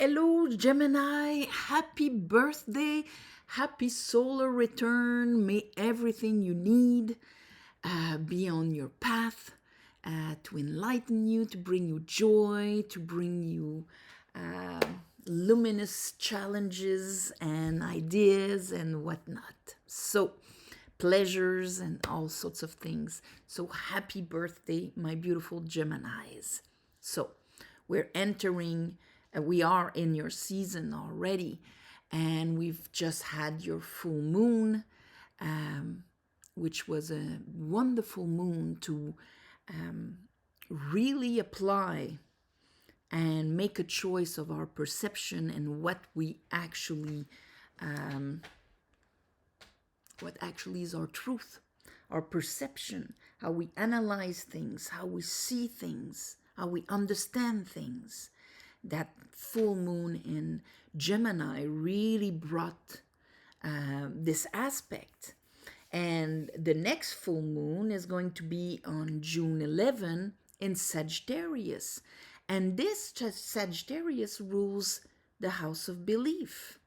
Hello, Gemini. Happy birthday. Happy solar return. May everything you need be on your path to enlighten you, to bring you joy, to bring you luminous challenges and ideas and whatnot. So, pleasures and all sorts of things. So, happy birthday, my beautiful Geminis. So, we are in your season already, and we've just had your full moon, which was a wonderful moon to really apply and make a choice of our perception and what actually is our truth, our perception, how we analyze things, how we see things, how we understand things. That full moon in Gemini really brought this aspect. And the next full moon is going to be on June 11 in Sagittarius. And this Sagittarius rules the house of belief.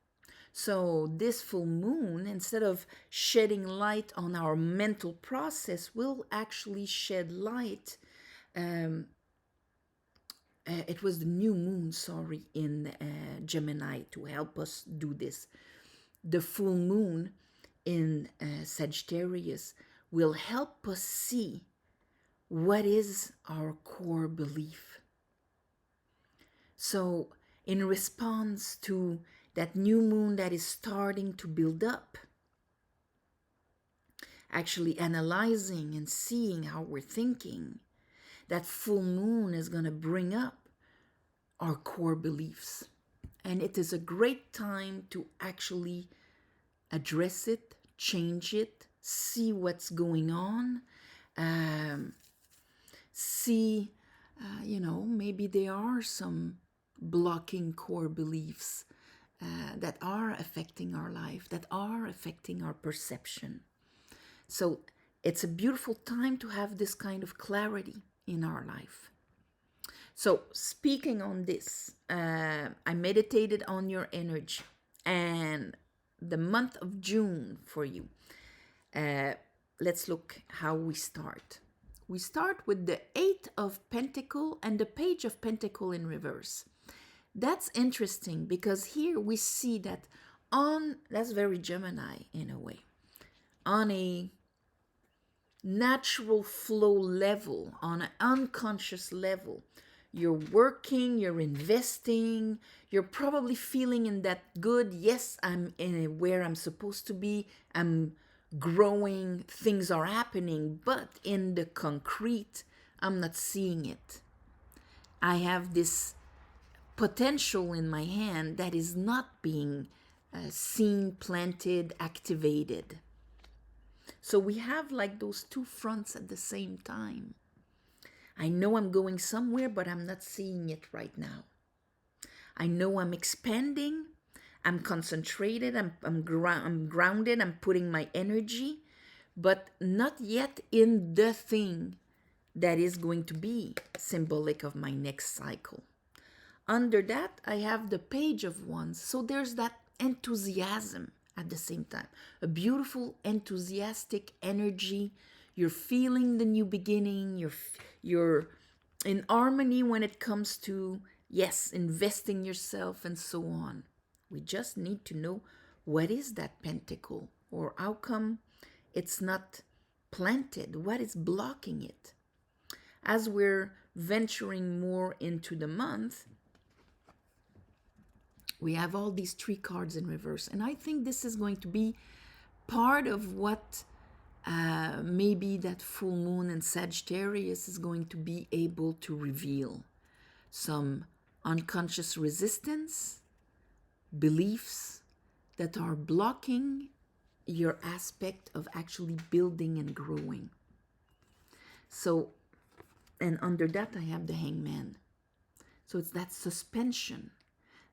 So this full moon, instead of shedding light on our mental process, will actually shed light. It was the new moon, in Gemini to help us do this. The full moon in Sagittarius will help us see what is our core belief. So, in response to that new moon that is starting to build up, actually analyzing and seeing how we're thinking, that full moon is going to bring up our core beliefs. And it is a great time to actually address it, change it, see what's going on, maybe there are some blocking core beliefs that are affecting our life, that are affecting our perception. So it's a beautiful time to have this kind of clarity in our life. So speaking on this, I meditated on your energy and the month of June for you. Let's look how we start. We start with the Eight of Pentacle and the Page of Pentacle in reverse. That's interesting because here we see that that's very Gemini in a way, on a natural flow level, on an unconscious level. You're working, you're investing, you're probably feeling in that good, yes, I'm in where I'm supposed to be, I'm growing, things are happening, but in the concrete, I'm not seeing it. I have this potential in my hand that is not being seen, planted, activated. So we have like those two fronts at the same time. I know I'm going somewhere, but I'm not seeing it right now. I know I'm expanding, I'm concentrated, I'm grounded, I'm putting my energy, but not yet in the thing that is going to be symbolic of my next cycle. Under that, I have the Page of Wands. So there's that enthusiasm at the same time. A beautiful, enthusiastic energy. You're feeling the new beginning. You're in harmony when it comes to, yes, investing yourself and so on. We just need to know what is that pentacle, or how come it's not planted? What is blocking it? As we're venturing more into the month, we have all these three cards in reverse. And I think this is going to be part of what maybe that full moon in Sagittarius is going to be able to reveal. Some unconscious resistance, beliefs that are blocking your aspect of actually building and growing. So, and under that I have the Hangman. So it's that suspension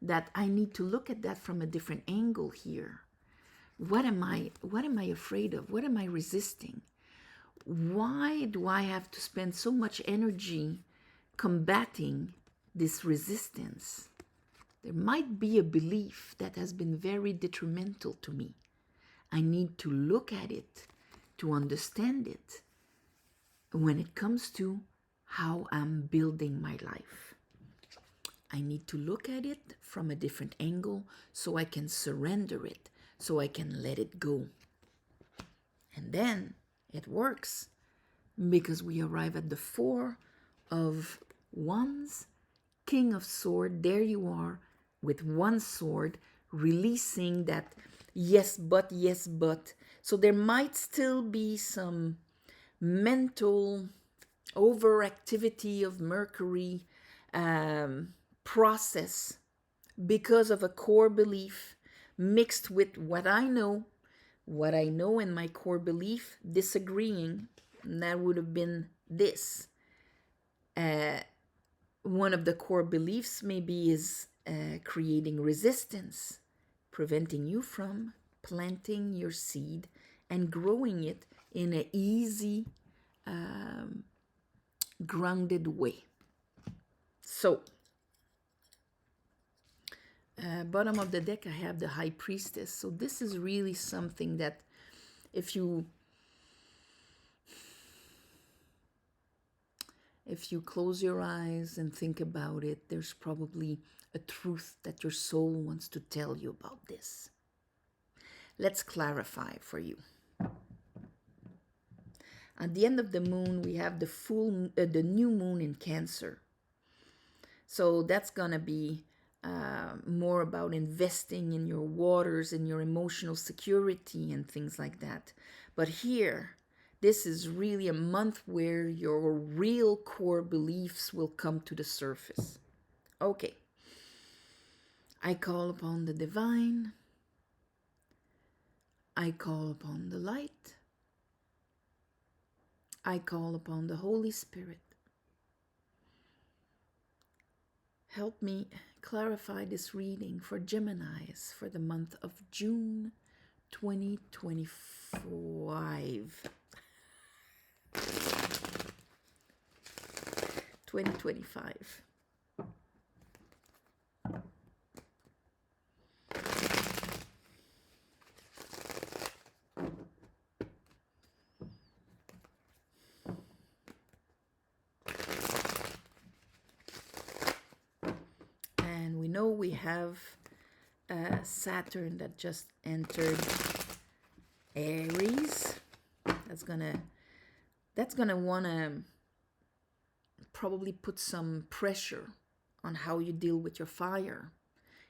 that I need to look at that from a different angle here. What am I afraid of? What am I resisting? Why do I have to spend so much energy combating this resistance? There might be a belief that has been very detrimental to me. I need to look at it to understand it when it comes to how I'm building my life. I need to look at it from a different angle so I can surrender it, so I can let it go. And then it works because we arrive at the Four of Wands, King of Sword. There you are with one sword, releasing that yes, but, yes, but. So there might still be some mental overactivity of Mercury process because of a core belief mixed with what I know in my core belief, disagreeing. And that would have been this. One of the core beliefs maybe is creating resistance, preventing you from planting your seed and growing it in an easy, grounded way. So, bottom of the deck, I have the High Priestess. So this is really something that if you close your eyes and think about it, there's probably a truth that your soul wants to tell you about this. Let's clarify for you. At the end of the moon, we have the new moon in Cancer. So that's gonna be more about investing in your waters and your emotional security and things like that. But here, this is really a month where your real core beliefs will come to the surface. Okay. I call upon the divine. I call upon the light. I call upon the Holy Spirit. Help me clarify this reading for Geminis for the month of June 2025. 2025. And we know we have Saturn that just entered Aries. That's gonna wanna probably put some pressure on how you deal with your fire.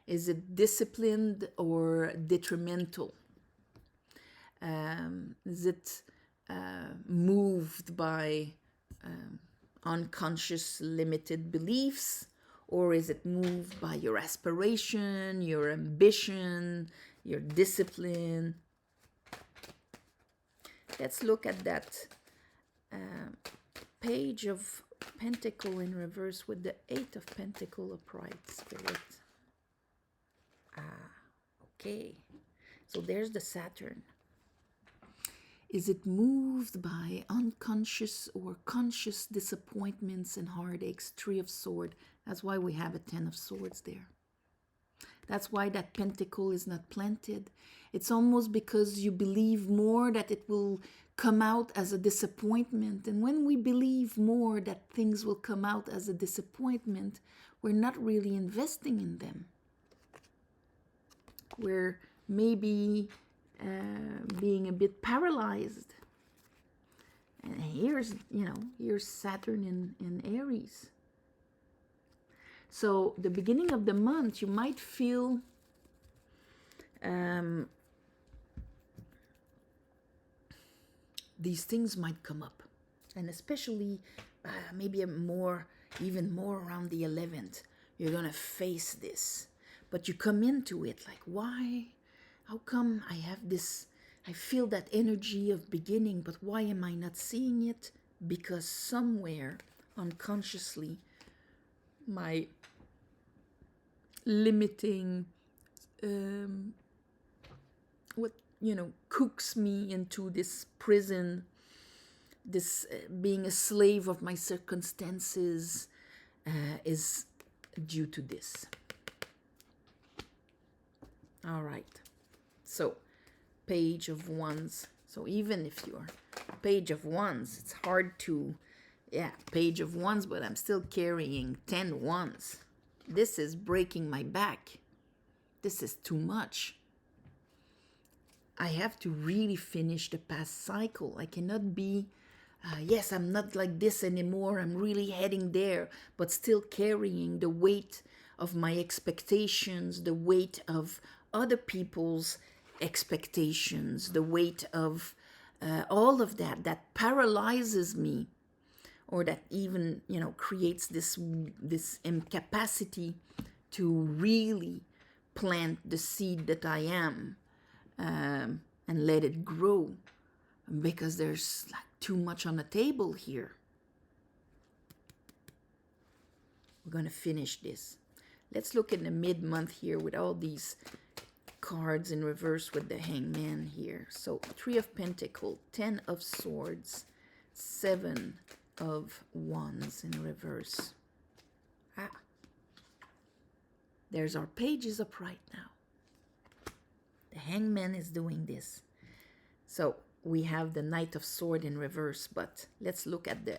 Is it disciplined or detrimental? Is it moved by unconscious limited beliefs, or is it moved by your aspiration, your ambition, your discipline? Let's look at that Page of Pentacle in reverse with the Eight of Pentacle upright, Spirit. Okay. So there's the Saturn. Is it moved by unconscious or conscious disappointments and heartaches? Three of Swords. That's why we have a Ten of Swords there. That's why that pentacle is not planted. It's almost because you believe more that it will come out as a disappointment. And when we believe more that things will come out as a disappointment, we're not really investing in them. We're maybe being a bit paralyzed. And here's Saturn in Aries. So the beginning of the month, you might feel these things might come up. And especially maybe even more around the 11th, you're going to face this. But you come into it like, why? How come I have this? I feel that energy of beginning, but why am I not seeing it? Because somewhere unconsciously, my limiting cooks me into this prison, this being a slave of my circumstances is due to this. All right. So, Page of Wands. So even if you're Page of Wands, it's hard to, yeah, Page of Wands, but I'm still carrying 10 Wands. This is breaking my back. This is too much. I have to really finish the past cycle. I cannot be, yes, I'm not like this anymore. I'm really heading there, but still carrying the weight of my expectations, the weight of other people's expectations, the weight of all of that paralyzes me, or that even, creates this incapacity to really plant the seed that I am, and let it grow, because there's like too much on the table here. We're going to finish this. Let's look in the mid-month here with all these cards in reverse with the Hangman here. So 3 of Pentacles, 10 of Swords, 7 of Wands in reverse. There's our pages up right now. The Hangman is doing this. So we have the Knight of Swords in reverse, but let's look at the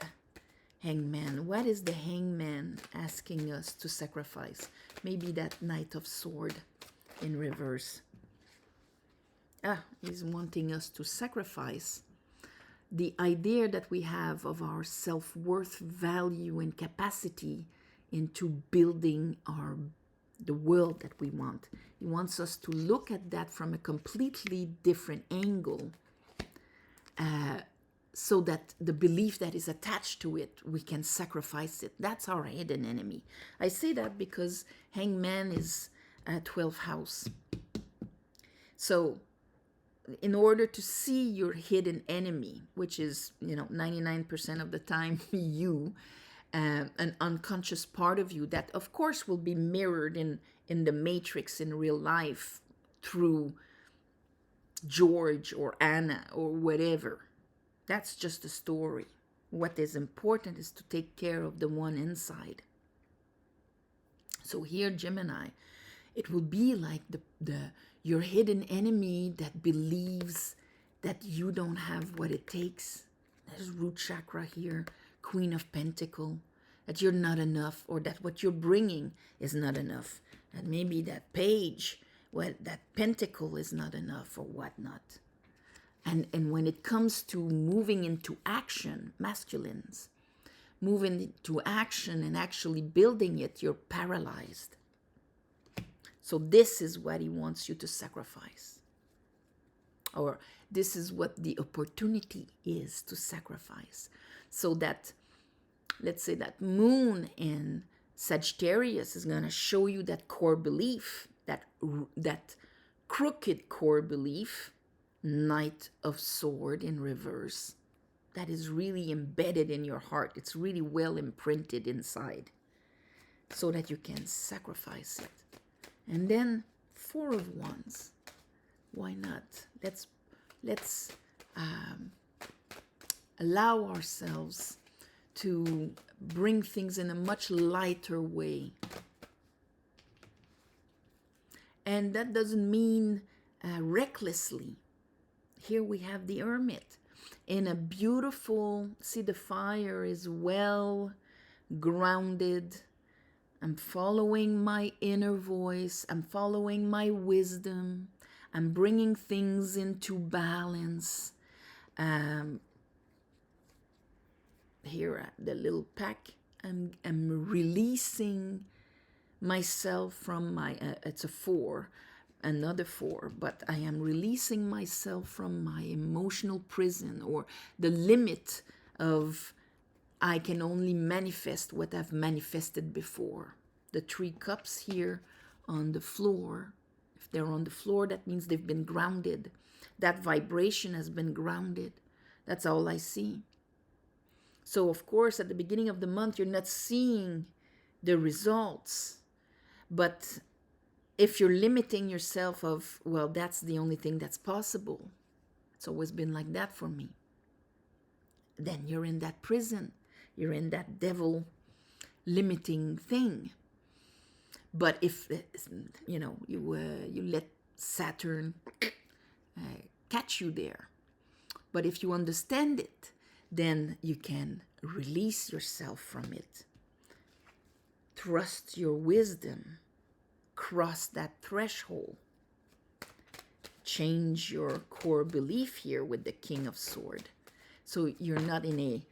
Hangman. What is the Hangman asking us to sacrifice? Maybe that Knight of Swords in reverse. He's wanting us to sacrifice the idea that we have of our self-worth, value, and capacity into building the world that we want. He wants us to look at that from a completely different angle, so that the belief that is attached to it, we can sacrifice it. That's our hidden enemy. I say that because Hangman is 12th house. So in order to see your hidden enemy, which is 99% of the time you, an unconscious part of you that of course will be mirrored in the matrix in real life through George or Anna or whatever. That's just a story. What is important is to take care of the one inside. So here, Gemini, it will be like your hidden enemy that believes that you don't have what it takes. There's root chakra here, Queen of Pentacles, that you're not enough, or that what you're bringing is not enough. And maybe that page, that pentacle is not enough or whatnot. And when it comes to moving into action, masculines, moving into action and actually building it, you're paralyzed. So this is what he wants you to sacrifice. Or this is what the opportunity is to sacrifice. So that, let's say that moon in Sagittarius is going to show you that core belief, that crooked core belief, Knight of Sword in reverse, that is really embedded in your heart. It's really well imprinted inside, so that you can sacrifice it. And then 4 of Wands. Why not? Let's allow ourselves to bring things in a much lighter way. And that doesn't mean recklessly. Here we have the Hermit in a beautiful, see, the fire is well grounded. I'm following my inner voice. I'm following my wisdom. I'm bringing things into balance. Here, the little pack, I'm releasing myself from my, it's a 4, another 4, but I am releasing myself from my emotional prison, or the limit of I can only manifest what I've manifested before. The 3 cups here on the floor. If they're on the floor, that means they've been grounded. That vibration has been grounded. That's all I see. So, of course, at the beginning of the month, you're not seeing the results. But if you're limiting yourself of, well, that's the only thing that's possible, it's always been like that for me, then you're in that prison. You're in that devil limiting thing. But if, you let Saturn catch you there. But if you understand it, then you can release yourself from it. Trust your wisdom. Cross that threshold. Change your core belief here with the King of Swords. So you're not in a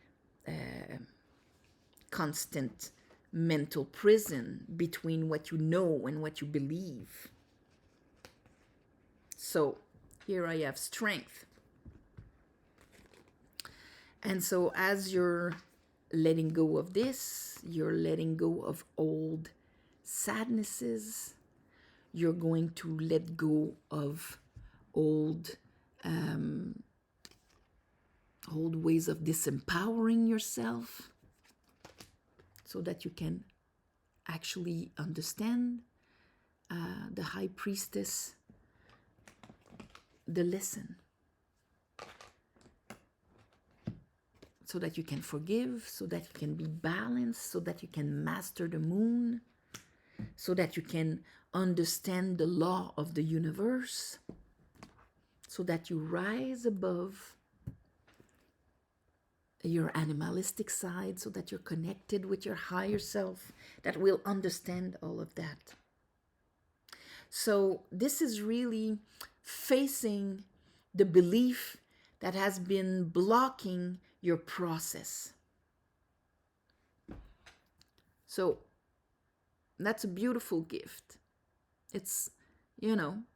constant mental prison between what you know and what you believe. So here I have strength. And so as you're letting go of this, you're letting go of old sadnesses. You're going to let go of old ways of disempowering yourself, so that you can actually understand the High Priestess, the lesson, so that you can forgive, so that you can be balanced, so that you can master the moon, so that you can understand the law of the universe, so that you rise above your animalistic side, so that you're connected with your higher self that will understand all of that. So this is really facing the belief that has been blocking your process. So that's a beautiful gift. It's,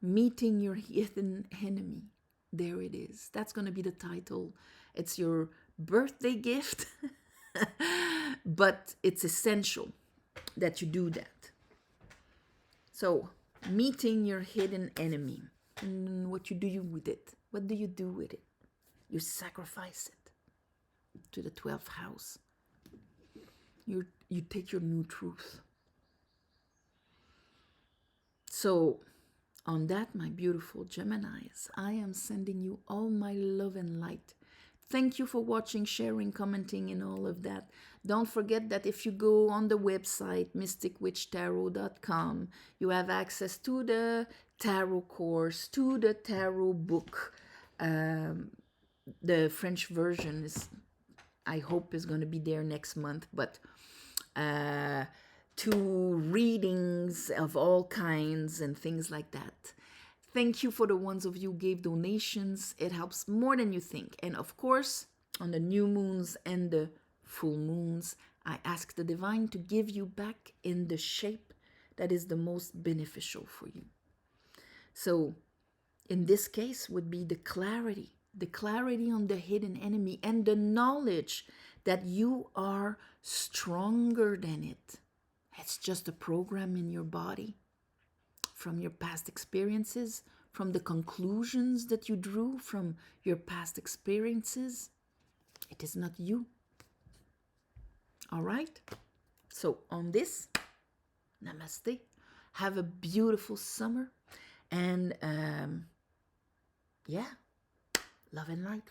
meeting your hidden enemy. There it is. That's going to be the title. It's your birthday gift, but it's essential that you do that. So, meeting your hidden enemy. And what you do with it? What do you do with it? You sacrifice it to the 12th house. You take your new truth. So, on that, my beautiful Geminis, I am sending you all my love and light. Thank you for watching, sharing, commenting, and all of that. Don't forget that if you go on the website, mysticwitchtarot.com, you have access to the tarot course, to the tarot book. The French version is, I hope, is going to be there next month, but to readings of all kinds and things like that. Thank you for the ones of you who gave donations. It helps more than you think. And of course, on the new moons and the full moons, I ask the divine to give you back in the shape that is the most beneficial for you. So in this case would be the clarity on the hidden enemy and the knowledge that you are stronger than it. It's just a program in your body from your past experiences, from the conclusions that you drew from your past experiences. It is not you. All right? So on this, namaste. Have a beautiful summer. And love and light.